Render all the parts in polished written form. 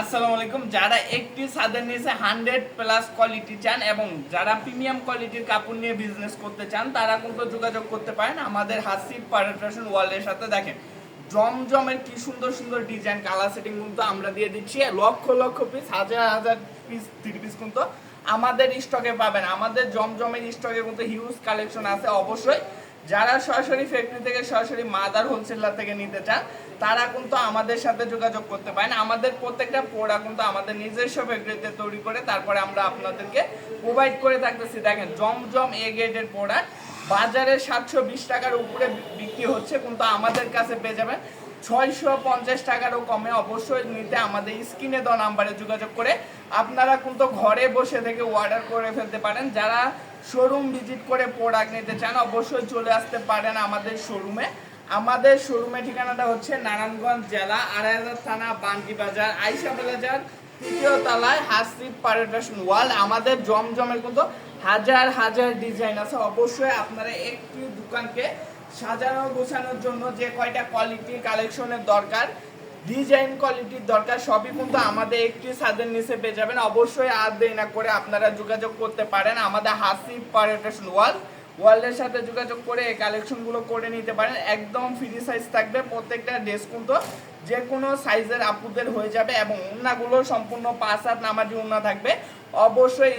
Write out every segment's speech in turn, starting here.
আসসালামু আলাইকুম। যারা একটি ছাদের নিচে 100+ কোয়ালিটি চান এবং যারা প্রিমিয়াম কোয়ালিটির কাপড় নিয়ে বিজনেস করতে চান তারা কিন্তু যোগাযোগ করতে পারেন আমাদের হাসিব পারভেজ ফ্যাশন ওয়ার্ল্ডের সাথে। দেখেন জমজমের কি সুন্দর সুন্দর ডিজাইন কালার সেটিং কিন্তু আমরা দিয়ে দিচ্ছি। লক্ষ লক্ষ পিস, হাজার হাজার পিস, 3 পিস কিন্তু আমাদের স্টকে পাবেন। আমাদের জমজমের স্টকে কিন্তু হিউজ কালেকশন আছে। অবশ্যই যারা সরাসরি ফ্যাক্টরি থেকে সরাসরি মাদার হোলসেলার থেকে নিতে চান তারা কিন্তু আমাদের সাথে যোগাযোগ করতে পারেন। আমাদের প্রত্যেকটা প্রোডাক্ট কিন্তু আমাদের নিজস্ব ফ্যাক্টরিতে তৈরি করে তারপরে আমরা আপনাদেরকে প্রোভাইড করে থাকতেছি। দেখেন জমজম এ গ্রেডের প্রোডাক্ট বাজারে 720 টাকার উপরে বিক্রি হচ্ছে, কিন্তু আমাদের কাছে পেয়ে যাবেন 650 টাকারও কমে। অবশ্যই নিতে আমাদের স্ক্রিনে দেওয়া নাম্বারে যোগাযোগ করে আপনারা কিন্তু ঘরে বসে থেকে অর্ডার করে ফেলতে পারেন। যারা শোরুম ভিজিট করে প্রোডাক্ট নিতে চান অবশ্যই চলে আসতে পারেন আমাদের শোরুমে। আমাদের শোরুমের ঠিকানাটা হচ্ছে নারায়ণগঞ্জ জেলা, আড়াইহাজার থানা, বান্টি বাজার, আইসা বাজার, 3য় তলায় হাসিব পারভেজ ফ্যাশন ওয়ার্ল্ড। আমাদের জমজমের কিন্তু হাজার হাজার ডিজাইন আছে। অবশ্যই আপনারা একটি দোকানকে সাজানো গোছানোর জন্য যে কয়টা কোয়ালিটি কালেকশনের দরকার, ডিজাইন কোয়ালিটির দরকার, সবই কিন্তু আমাদের একটি ছাদের নিচে পেয়ে যাবেন। অবশ্যই আর দেরি না করে আপনারা যোগাযোগ করতে পারেন আমাদের হাসিব পারভেজ ফ্যাশন ওয়ার্ল্ডের সাথে যোগাযোগ করে এই কালেকশনগুলো করে নিতে পারেন। একদম ফ্রি সাইজ থাকবে, প্রত্যেকটা ড্রেস কিন্তু যে কোনো সাইজের আপুদের হয়ে যাবে এবং ওড়নাগুলো সম্পূর্ণ 5 হাত নামাজি ওড়না থাকবে। অবশ্যই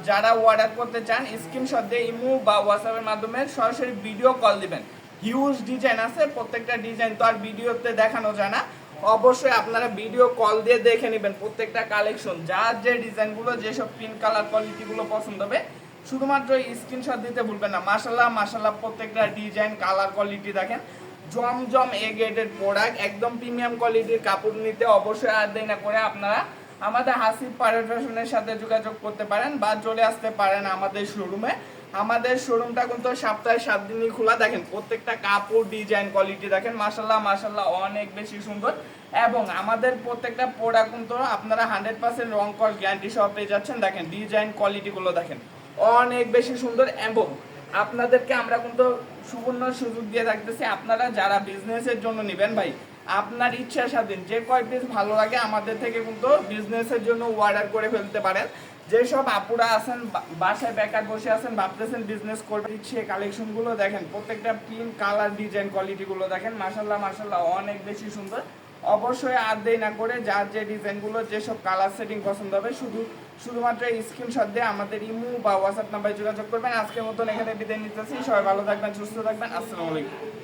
যারা অর্ডার করতে চান স্ক্রিনশট দিয়ে ইমো বা হোয়াটসঅ্যাপের মাধ্যমে সরাসরি ভিডিও কল দিবেন। হিউজ ডিজাইন আছে, প্রত্যেকটা ডিজাইন তো আর ভিডিওতে দেখানো যায় না। অবশ্যই আপনারা ভিডিও কল দিয়ে দেখে নেবেন প্রত্যেকটা কালেকশন, যার যে ডিজাইনগুলো যেসব প্রিন্ট কালার কোয়ালিটিগুলো পছন্দ হবে শুধুমাত্র স্ক্রিনশট দিতে ভুলবেন না। মাশাআল্লাহ মাশাআল্লাহ প্রত্যেকটা ডিজাইন কালার কোয়ালিটি দেখেন। জমজম এ গ্রেডের প্রোডাক্ট, একদম প্রিমিয়াম কোয়ালিটির কাপড় নিতে অবশ্যই আর দেরি না করে আপনারা আমাদের হাসিব পারভেজ ফ্যাশনের সাথে যোগাযোগ করতে পারেন বা চলে আসতে পারেন আমাদের শোরুমে। আমাদের শোরুমটা কিন্তু সপ্তাহে 7 দিনই খোলা। দেখেন প্রত্যেকটা কাপড় ডিজাইন কোয়ালিটি দেখেন, মাশাআল্লাহ মাশাআল্লাহ অনেক বেশি সুন্দর। এবং আমাদের প্রত্যেকটা প্রোডাক্ট কিন্তু আপনারা 100% রং কল গ্যারান্টি সহ পেয়ে যাচ্ছেন। দেখেন ডিজাইন কোয়ালিটিগুলো দেখেন অনেক বেশি সুন্দর। এবং আপনাদেরকে আমরা কিন্তু সুবর্ণ সুযোগ দিয়ে থাকতেছি, আপনারা যারা বিজনেসের জন্য নেবেন ভাই আপনার ইচ্ছা স্বাধীন, যে কয় পিস ভালো লাগে আমাদের থেকে কিন্তু বিজনেসের জন্য অর্ডার করে ফেলতে পারেন। যেসব আপুরা আছেন বাসায় বেকার বসে আছেন ভাবতেছেন বিজনেস করবে, সে কালেকশনগুলো দেখেন প্রত্যেকটা প্রিন্ট কালার ডিজাইন কোয়ালিটিগুলো দেখেন, মাশাআল্লাহ মাশাআল্লাহ অনেক বেশি সুন্দর। অবশ্যই আর দেরি না করে যার যে ডিজাইনগুলো যেসব কালার সেটিং পছন্দ হবে শুধুমাত্র স্ক্রিনশট দিয়ে আমাদের ইমো বা হোয়াটসঅ্যাপ নাম্বারে যোগাযোগ করবেন। আজকের মতন এখানে বিদায় নিতেছি। সবাই ভালো থাকবেন, সুস্থ থাকবেন। আসসালামু আলাইকুম।